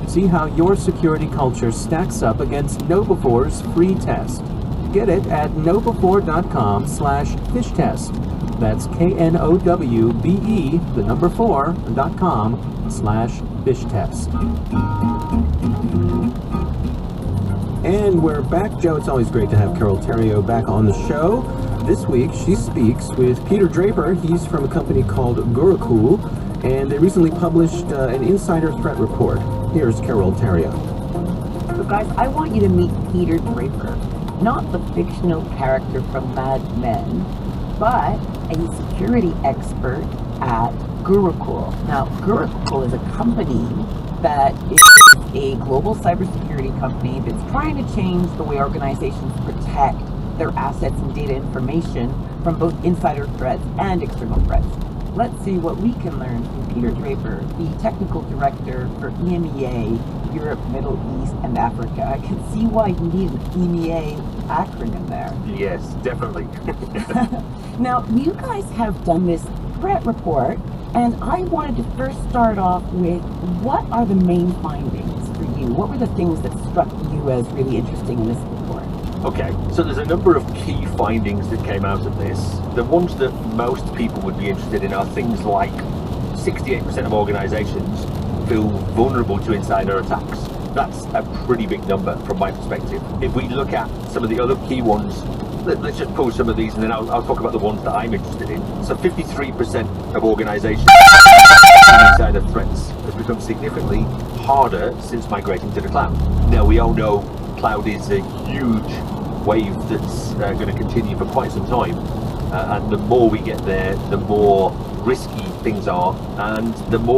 See how your security culture stacks up against KnowBefore's free test. Get it at knowbefore.com/fishtest. That's KNOWBE4.com/fishtest. And we're back, Joe. It's always great to have Carol Theriault back on the show. This week, she speaks with Peter Draper. He's from a company called Gurukul, and they recently published an insider threat report. Here's Carol Theriault. So guys, I want you to meet Peter Draper, not the fictional character from Mad Men, but a security expert at Gurukul. Now, Gurukul is a company that is a global cybersecurity company that's trying to change the way organizations protect their assets and data information from both insider threats and external threats. Let's see what we can learn from Peter Draper, the technical director for EMEA, Europe, Middle East, and Africa. I can see why you need an EMEA acronym there. Yes, definitely. Now, you guys have done this threat report, and I wanted to first start off with, what are the main findings for you? What were the things that struck you as really interesting in this report? Okay, so there's a number of key findings that came out of this. The ones that most people would be interested in are things like 68% of organizations feel vulnerable to insider attacks. That's a pretty big number from my perspective. If we look at some of the other key ones, let's just pull some of these and then I'll talk about the ones that I'm interested in. So 53% of organizations insider threats has become significantly harder since migrating to the cloud. Now, we all know cloud is a huge wave that's going to continue for quite some time, and the more we get there, the more risky things are, and the more